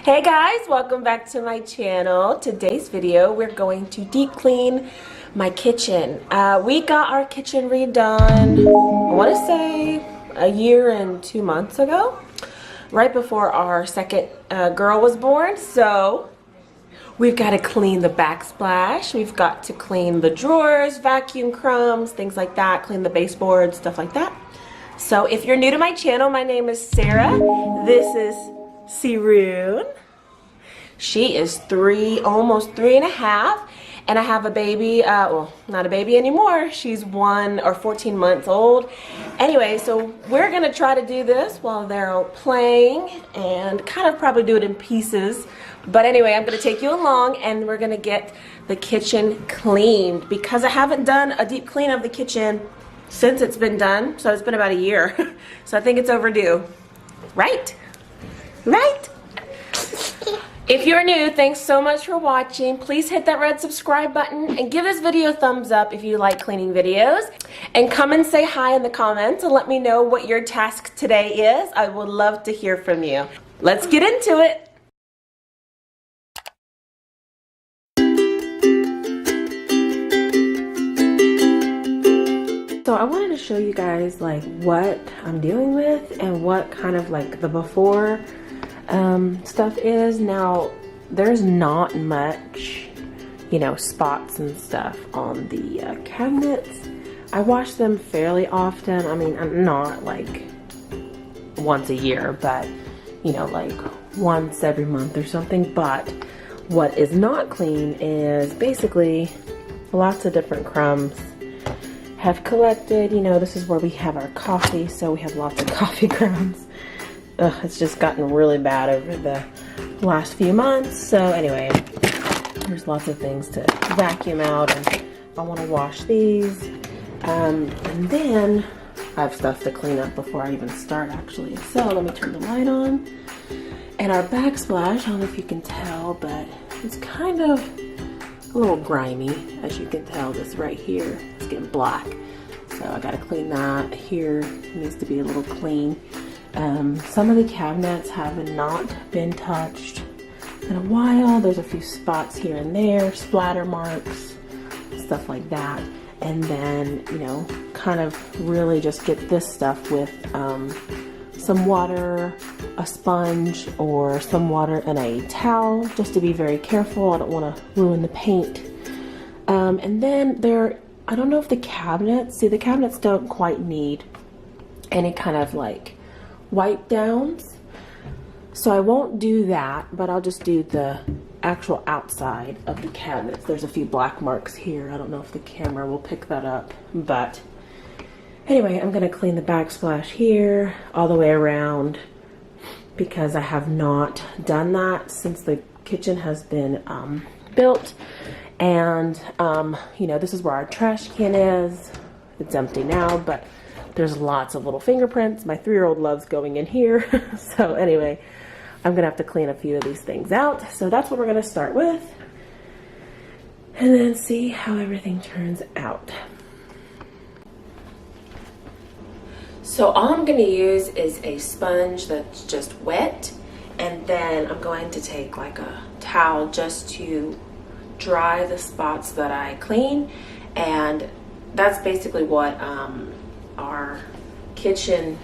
Hey guys, welcome back to my channel. Today's video we're going to deep clean my kitchen. We got our kitchen redone, I want to say a year and 2 months ago, right before our second girl was born. So we've got to clean the backsplash, we've got to clean the drawers, vacuum crumbs, things like that, clean the baseboards, stuff like that. So if you're new to my channel, my name is Sarah. This is Siroon. She is almost 3.5, and I have a baby, well, not a baby anymore. She's 1 or 14 months old. Anyway, so we're gonna try to do this while they're playing and kind of probably do it in pieces. But anyway, I'm gonna take you along and we're gonna get the kitchen cleaned because I haven't done a deep clean of the kitchen since it's been done. So it's been about a year. So I think it's overdue, right? Right? If you're new, thanks so much for watching. Please hit that red subscribe button and give this video a thumbs up if you like cleaning videos. And come and say hi in the comments and let me know what your task today is. I would love to hear from you. Let's get into it. So I wanted to show you guys like what I'm dealing with and what kind of like the before stuff is. Now there's not much, you know, spots and stuff on the cabinets. I wash them fairly often. I mean, I'm not like once a year, but you know, like once every month or something. But what is not clean is basically lots of different crumbs have collected. You know, this is where we have our coffee, so we have lots of coffee crumbs. Ugh, it's just gotten really bad over the last few months. So anyway, there's lots of things to vacuum out, and I want to wash these. And then I have stuff to clean up before I even start actually. So let me turn the light on. And our backsplash, I don't know if you can tell, but it's kind of a little grimy, as you can tell. This right here, it's getting black. So I gotta clean that. Here it needs to be a little clean. Some of the cabinets have not been touched in a while. There's a few spots here and there, splatter marks, stuff like that. And then, you know, kind of really just get this stuff with some water, a sponge, or some water and a towel, just to be very careful. I don't want to ruin the paint. And then I don't know if the cabinets don't quite need any kind of like wipe downs, so I won't do that, but I'll just do the actual outside of the cabinets. There's a few black marks here. I don't know if the camera will pick that up, but anyway, I'm gonna clean the backsplash here all the way around because I have not done that since the kitchen has been built. And you know, this is where our trash can is. It's empty now, but there's lots of little fingerprints. My 3-year-old loves going in here. So anyway, I'm gonna have to clean a few of these things out. So that's what we're gonna start with, and then see how everything turns out. So all I'm gonna use is a sponge that's just wet, and then I'm going to take like a towel just to dry the spots that I clean. And that's basically what our kitchen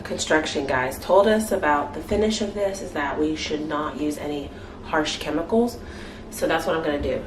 construction guys told us about the finish of this, is that we should not use any harsh chemicals. So that's what I'm gonna do.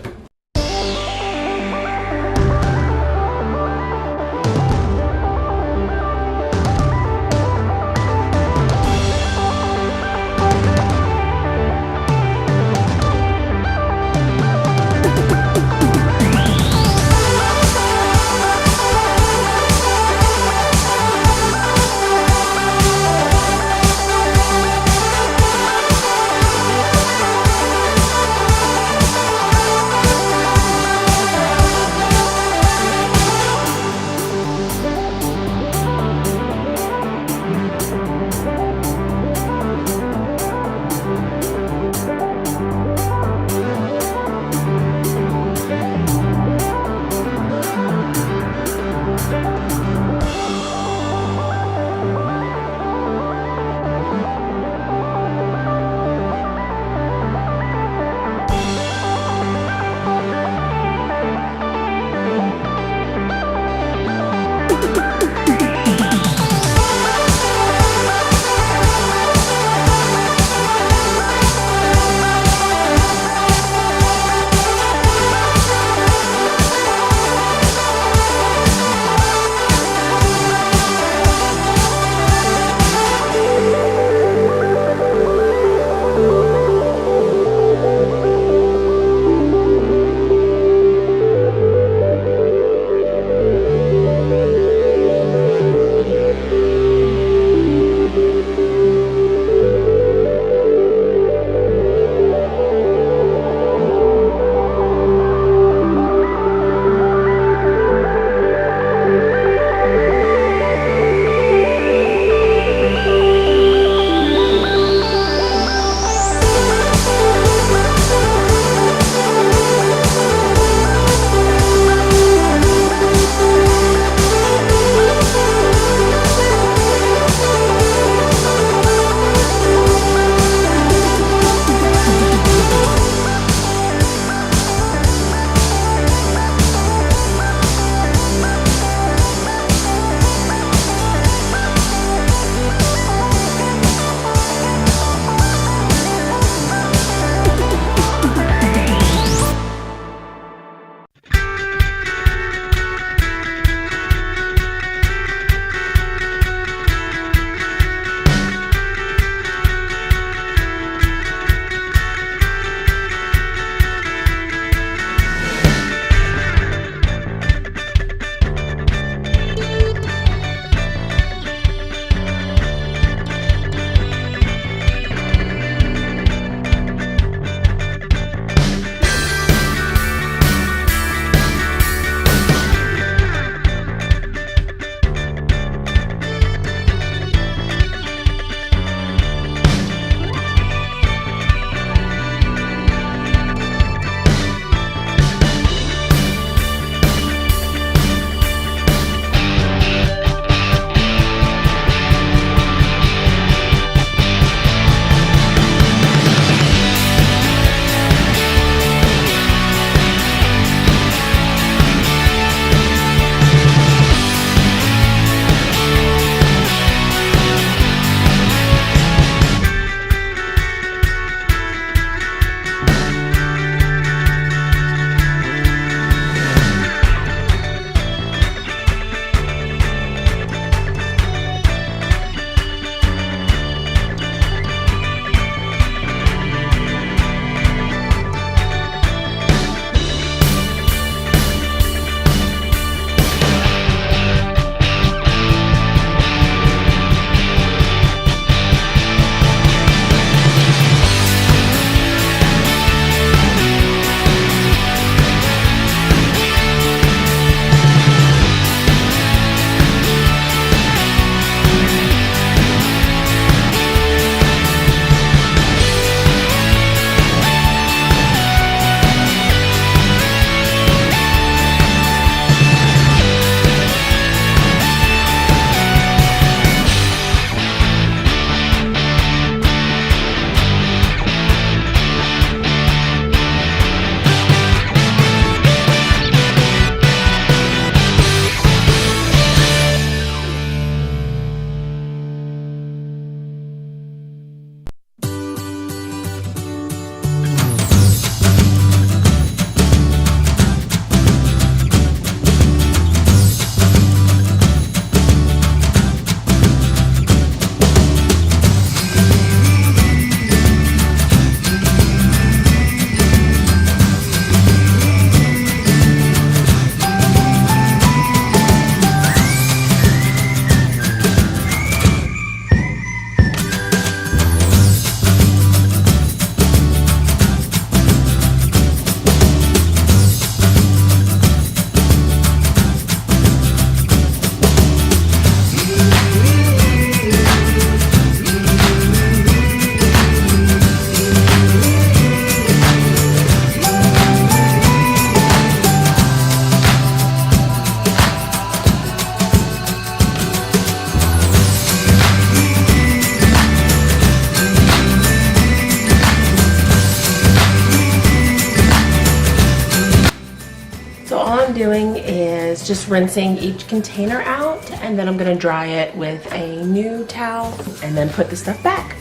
doing is just rinsing each container out, and then I'm gonna dry it with a new towel and then put the stuff back.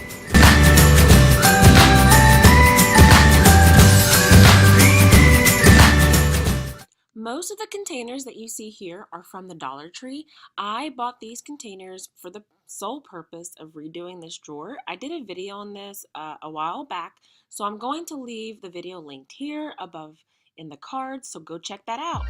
Most of the containers that you see here are from the Dollar Tree. I bought these containers for the sole purpose of redoing this drawer. I did a video on this a while back, so I'm going to leave the video linked here above in the cards, so go check that out.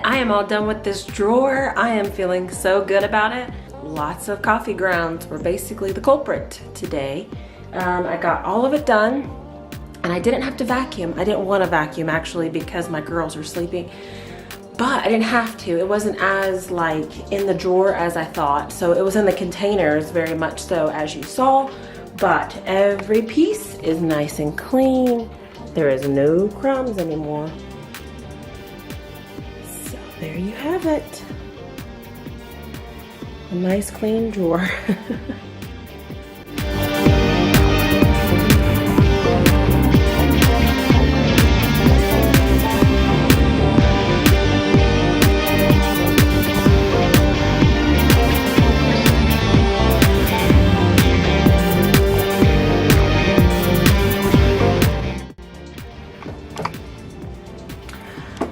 I am all done with this drawer. I am feeling so good about it. Lots of coffee grounds were basically the culprit today. I got all of it done and I didn't have to vacuum. I didn't want to vacuum actually because my girls were sleeping, but I didn't have to. It wasn't as like in the drawer as I thought. So it was in the containers very much so as you saw, but every piece is nice and clean. There is no crumbs anymore. There you have it. A nice clean drawer.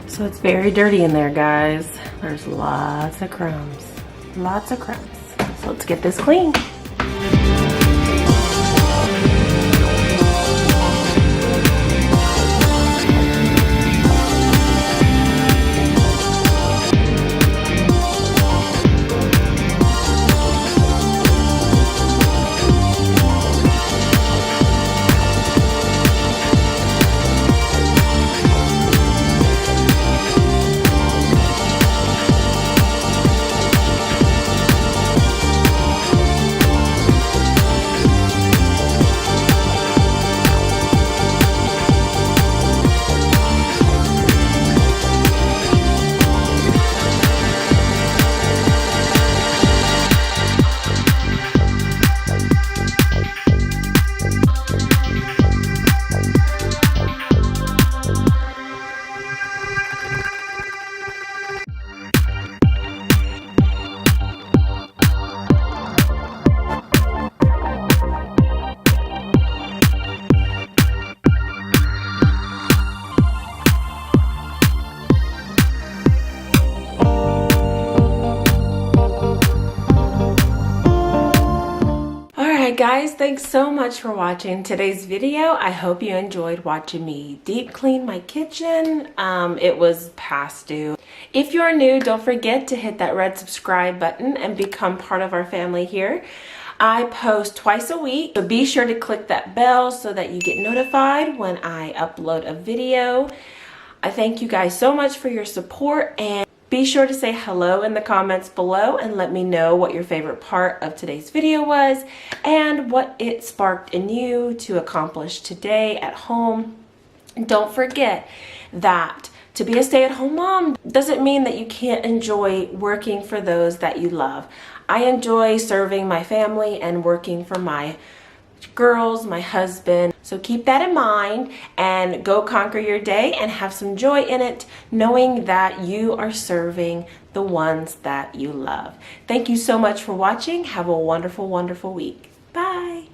So it's very dirty in there, guys. There's lots of crumbs. Lots of crumbs. So let's get this clean. Guys, thanks so much for watching today's video. I hope you enjoyed watching me deep clean my kitchen. It was past due. If you're new, don't forget to hit that red subscribe button and become part of our family here. I post twice a week, so be sure to click that bell so that you get notified when I upload a video. I thank you guys so much for your support, and be sure to say hello in the comments below and let me know what your favorite part of today's video was and what it sparked in you to accomplish today at home. And don't forget that to be a stay-at-home mom doesn't mean that you can't enjoy working for those that you love. I enjoy serving my family and working for my girls, my husband. So keep that in mind and go conquer your day and have some joy in it, knowing that you are serving the ones that you love. Thank you so much for watching. Have a wonderful, wonderful week. Bye.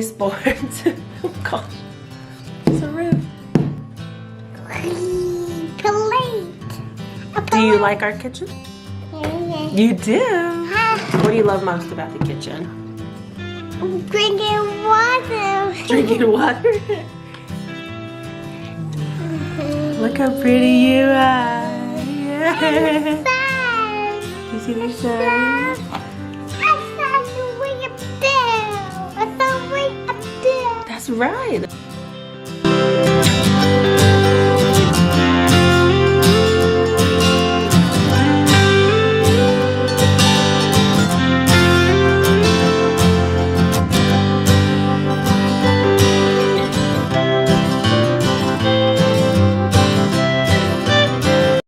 Sports. Oh gosh, so rude. Do you like our kitchen? You do? What do you love most about the kitchen? I'm drinking water. Drinking water? Look how pretty you are. Yeah. You see the sun? I saw you way up there. I saw way up there. That's right.